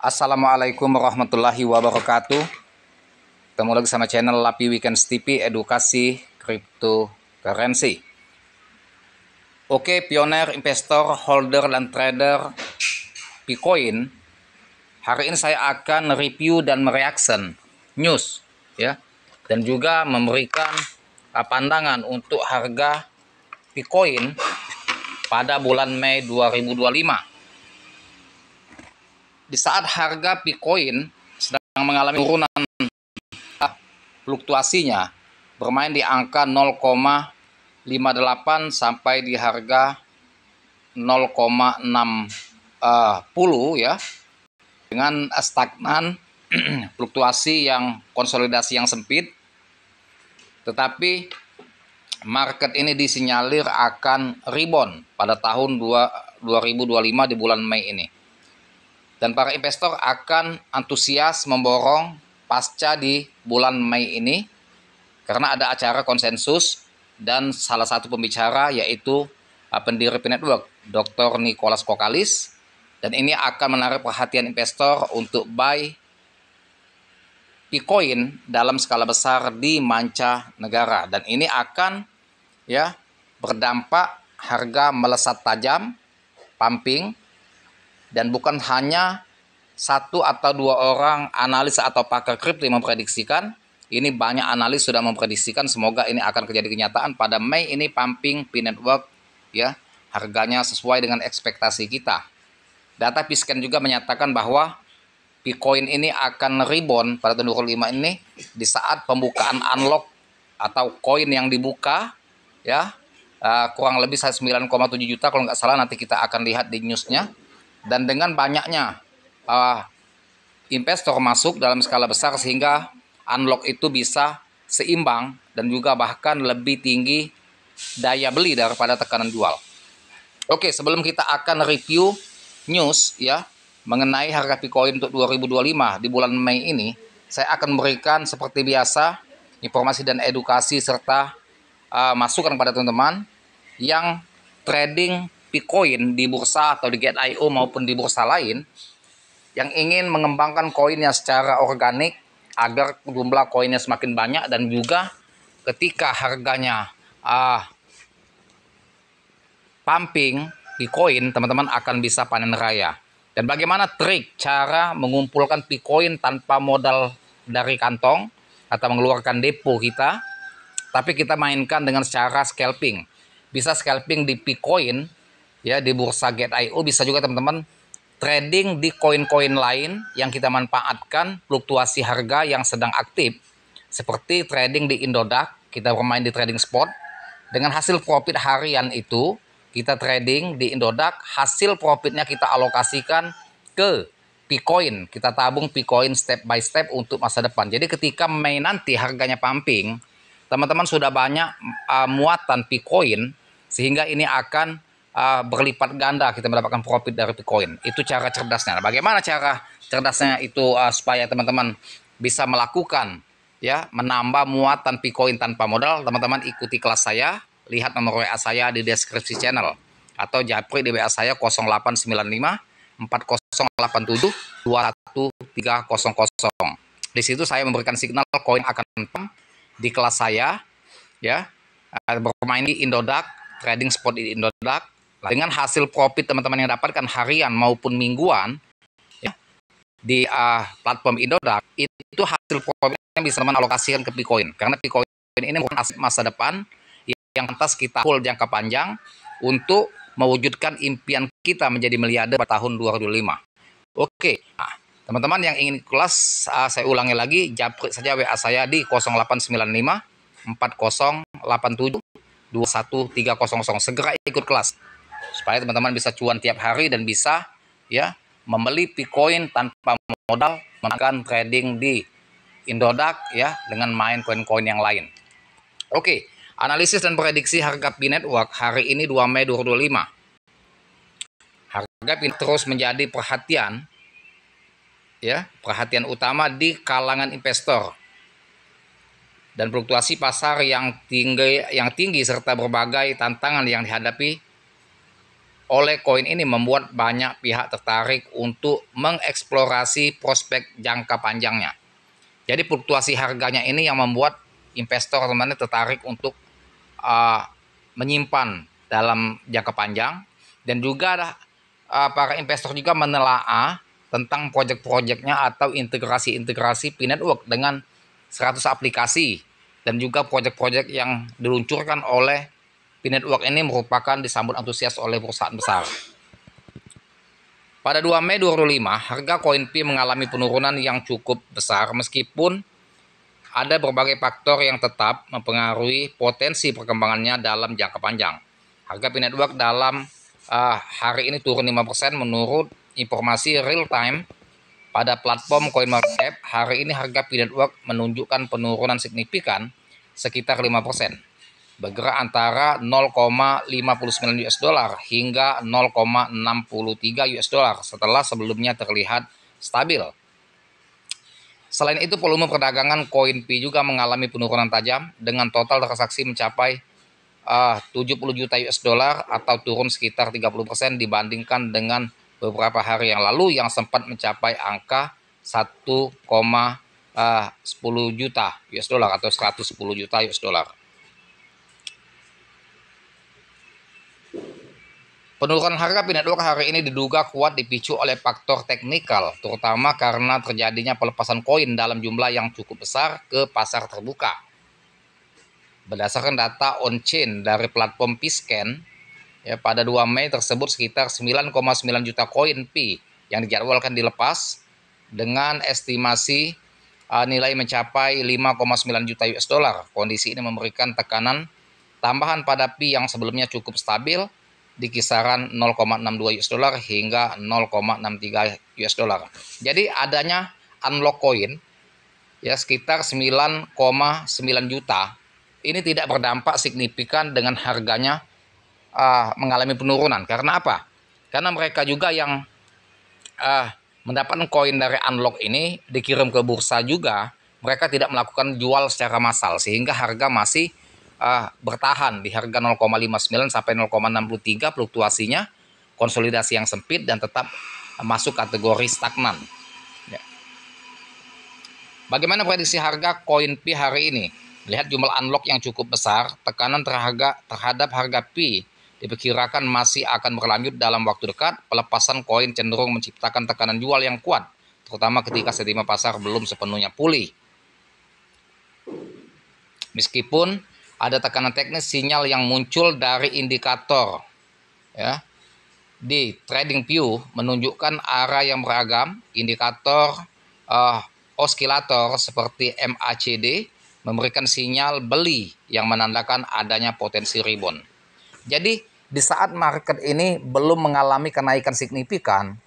Assalamualaikum warahmatullahi wabarakatuh. Ketemu lagi sama channel Lapi Weekends TV, edukasi cryptocurrency. Oke, pioner, investor, holder, dan trader Bitcoin. Hari ini saya akan review dan mereaction news, ya, dan juga memberikan pandangan untuk harga Bitcoin pada bulan Mei 2025. Di saat harga Bitcoin sedang mengalami turunan, fluktuasinya bermain di angka 0,58 sampai di harga 0,60 ya, dengan stagnan fluktuasi yang konsolidasi yang sempit, tetapi market ini disinyalir akan rebound pada tahun 2025 di bulan Mei ini. Dan para investor akan antusias memborong pasca di bulan Mei ini karena ada acara konsensus dan salah satu pembicara yaitu pendiri P-Network, Dr. Nicholas Kokalis, dan ini akan menarik perhatian investor untuk buy Bitcoin dalam skala besar di mancanegara, dan ini akan berdampak harga melesat tajam, pumping. Dan bukan hanya satu atau dua orang analis atau pakar kripto yang memprediksikan. Ini banyak analis sudah memprediksikan, semoga ini akan terjadi kenyataan pada Mei ini. Pumping P-Network ya, harganya sesuai dengan ekspektasi kita. Data Piscan juga menyatakan bahwa Bitcoin ini akan rebound pada tahun 2025 ini di saat pembukaan unlock atau koin yang dibuka ya, kurang lebih 9,7 juta kalau nggak salah, nanti kita akan lihat di newsnya. Dan dengan banyaknya investor masuk dalam skala besar sehingga unlock itu bisa seimbang dan juga bahkan lebih tinggi daya beli daripada tekanan jual. Oke, sebelum kita akan review news ya mengenai harga Bitcoin untuk 2025 di bulan Mei ini, saya akan memberikan seperti biasa informasi dan edukasi serta masukan kepada teman-teman yang trading Bitcoin di bursa atau di Gate.io maupun di bursa lain yang ingin mengembangkan koinnya secara organik agar jumlah koinnya semakin banyak, dan juga ketika harganya pumping Bitcoin, teman-teman akan bisa panen raya. Dan bagaimana trik cara mengumpulkan Bitcoin tanpa modal dari kantong atau mengeluarkan depo kita, tapi kita mainkan dengan cara scalping. Bisa scalping di Bitcoin ya di bursa Gate.io, bisa juga teman-teman trading di koin-koin lain yang kita manfaatkan fluktuasi harga yang sedang aktif, seperti trading di Indodax. Kita bermain di trading spot dengan hasil profit harian itu, kita trading di Indodax, hasil profitnya kita alokasikan ke Bitcoin, kita tabung Bitcoin step by step untuk masa depan. Jadi ketika Mei nanti harganya pumping, teman-teman sudah banyak muatan Bitcoin, sehingga ini akan berlipat ganda kita mendapatkan profit dari Bitcoin. Itu cara cerdasnya. Nah, bagaimana cara cerdasnya itu supaya teman-teman bisa melakukan ya menambah muatan Bitcoin tanpa modal? Teman-teman ikuti kelas saya, lihat nomor WA saya di deskripsi channel, atau japri di WA saya 0895 4087 21300. Di situ saya memberikan signal koin akan pump di kelas saya ya, bermain di Indodax, trading spot di Indodax. Dengan hasil profit teman-teman yang dapatkan harian maupun mingguan ya, di platform Indodax, itu hasil profit yang bisa teman alokasikan ke Bitcoin, karena Bitcoin ini bukan aset masa depan yang pantas kita hold jangka panjang untuk mewujudkan impian kita menjadi miliarder pada tahun 2025. Oke, nah, teman-teman yang ingin kelas, saya ulangi lagi, japri saja WA saya di 0895 4087 21300. Segera ikut kelas supaya teman-teman bisa cuan tiap hari dan bisa ya membeli Bitcoin tanpa modal, melakukan trading di Indodax ya dengan main koin-koin yang lain. Oke, analisis dan prediksi harga P-Network hari ini 2 Mei 2025. Harga P-Network terus menjadi perhatian ya, perhatian utama di kalangan investor. Dan fluktuasi pasar yang tinggi serta berbagai tantangan yang dihadapi oleh koin ini membuat banyak pihak tertarik untuk mengeksplorasi prospek jangka panjangnya. Jadi fluktuasi harganya ini yang membuat investor teman-teman tertarik untuk menyimpan dalam jangka panjang, dan juga para investor juga menelaah tentang proyek-proyeknya atau integrasi-integrasi P-Network dengan 100 aplikasi, dan juga proyek-proyek yang diluncurkan oleh P-Network ini merupakan disambut antusias oleh perusahaan besar. Pada 2 Mei 2025, harga koin Pi mengalami penurunan yang cukup besar meskipun ada berbagai faktor yang tetap mempengaruhi potensi perkembangannya dalam jangka panjang. Harga P-Network dalam hari ini turun 5% menurut informasi real time pada platform CoinMarketCap. Hari ini harga P-Network menunjukkan penurunan signifikan sekitar 5%. Bergerak antara 0,59 US dollar hingga 0,63 US dollar setelah sebelumnya terlihat stabil. Selain itu, volume perdagangan koin Pi juga mengalami penurunan tajam dengan total transaksi mencapai 70 juta US dollar atau turun sekitar 30% dibandingkan dengan beberapa hari yang lalu yang sempat mencapai angka 1,10 juta US dollar atau 110 juta US dollar. Penurunan harga P-Network hari ini diduga kuat dipicu oleh faktor teknikal, terutama karena terjadinya pelepasan koin dalam jumlah yang cukup besar ke pasar terbuka. Berdasarkan data on-chain dari platform P-Scan, ya, pada 2 Mei tersebut sekitar 9,9 juta koin Pi yang dijadwalkan dilepas dengan estimasi nilai mencapai 5,9 juta US dollar. Kondisi ini memberikan tekanan tambahan pada Pi yang sebelumnya cukup stabil di kisaran 0,62 US dollar hingga 0,63 US dollar. Jadi adanya unlock coin ya sekitar 9,9 juta ini tidak berdampak signifikan dengan harganya mengalami penurunan. Karena apa? Karena mereka juga yang mendapatkan koin dari unlock ini dikirim ke bursa juga, mereka tidak melakukan jual secara massal sehingga harga masih bertahan di harga 0,59 sampai 0,63, fluktuasinya konsolidasi yang sempit dan tetap masuk kategori stagnan. Ya. Bagaimana prediksi harga koin Pi hari ini? Lihat jumlah unlock yang cukup besar, tekanan terhadap harga Pi diperkirakan masih akan berlanjut dalam waktu dekat. Pelepasan koin cenderung menciptakan tekanan jual yang kuat, terutama ketika sentimen pasar belum sepenuhnya pulih. Meskipun ada tekanan teknis, sinyal yang muncul dari indikator ya di TradingView menunjukkan arah yang beragam. Indikator oskilator seperti MACD memberikan sinyal beli yang menandakan adanya potensi rebound. Jadi di saat market ini belum mengalami kenaikan signifikan,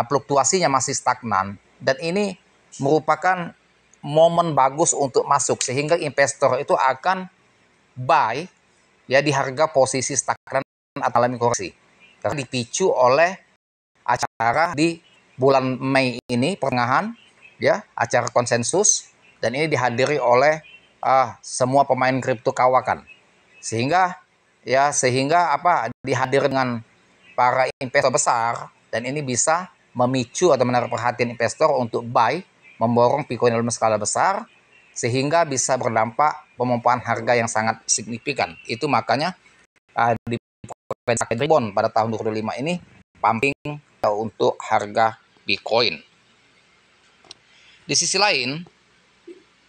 fluktuasinya masih stagnan, dan ini merupakan momen bagus untuk masuk sehingga investor itu akan buy ya di harga posisi stagnan atau alami koreksi, karena dipicu oleh acara di bulan Mei ini pertengahan ya, acara konsensus, dan ini dihadiri oleh semua pemain kripto kawakan, sehingga dihadir dengan para investor besar, dan ini bisa memicu atau menarik perhatian investor untuk buy, memborong Bitcoin dalam skala besar, sehingga bisa berdampak pemompaan harga yang sangat signifikan. Itu makanya di rebound pada tahun 2025 ini pumping untuk harga Bitcoin. Di sisi lain,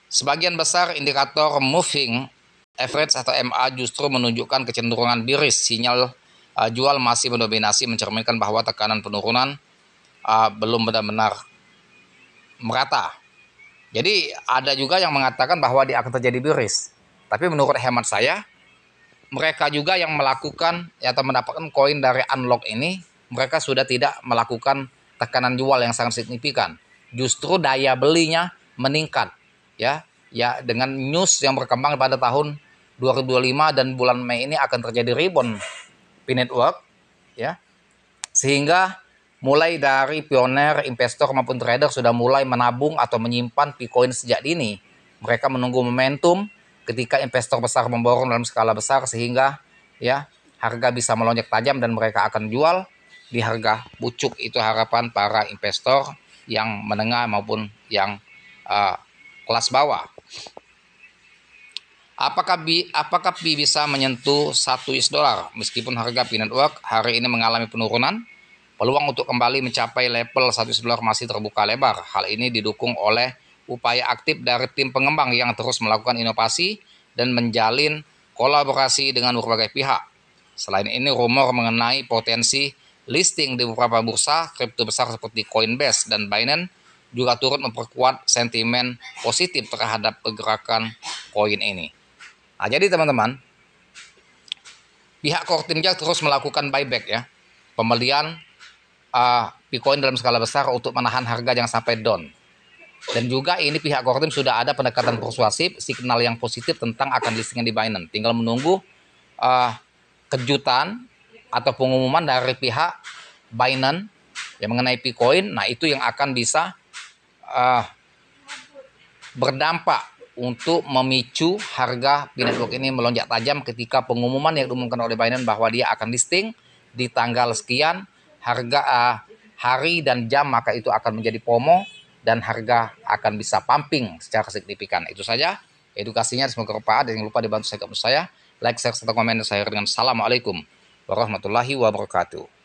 sebagian besar indikator moving average atau MA justru menunjukkan kecenderungan bearish. Sinyal jual masih mendominasi, mencerminkan bahwa tekanan penurunan belum benar-benar merata. Jadi ada juga yang mengatakan bahwa dia akan terjadi bearish. Tapi menurut hemat saya, mereka juga yang melakukan atau mendapatkan koin dari unlock ini, mereka sudah tidak melakukan tekanan jual yang sangat signifikan. Justru daya belinya meningkat ya dengan news yang berkembang pada tahun 2025 dan bulan Mei ini akan terjadi rebound P-Network ya. Sehingga mulai dari pioner, investor maupun trader sudah mulai menabung atau menyimpan Bitcoin sejak dini. Mereka menunggu momentum ketika investor besar memborong dalam skala besar sehingga ya harga bisa melonjak tajam dan mereka akan jual di harga pucuk. Itu harapan para investor yang menengah maupun yang kelas bawah. Apakah Pi bisa menyentuh 1 US dollar? Meskipun harga Pi Network hari ini mengalami penurunan, peluang untuk kembali mencapai level 1 US dollar masih terbuka lebar. Hal ini didukung oleh upaya aktif dari tim pengembang yang terus melakukan inovasi dan menjalin kolaborasi dengan berbagai pihak. Selain ini, rumor mengenai potensi listing di beberapa bursa kripto besar seperti Coinbase dan Binance juga turut memperkuat sentimen positif terhadap pergerakan koin ini. Nah, jadi teman-teman, pihak Kortimja terus melakukan buyback ya, pembelian Bitcoin dalam skala besar untuk menahan harga jangan sampai down. Dan juga ini pihak Kortim sudah ada pendekatan persuasif, signal yang positif tentang akan listingnya di Binance. Tinggal menunggu kejutan atau pengumuman dari pihak Binance yang mengenai Bitcoin. Nah, itu yang akan bisa berdampak untuk memicu harga Pi Network ini melonjak tajam ketika pengumuman yang diumumkan oleh Binance bahwa dia akan listing di tanggal sekian, harga hari dan jam, maka itu akan menjadi FOMO dan harga akan bisa pumping secara signifikan. Itu saja edukasinya, semoga bermanfaat, dan jangan lupa dibantu saya, like, share, serta komen saya dengan Assalamualaikum warahmatullahi wabarakatuh.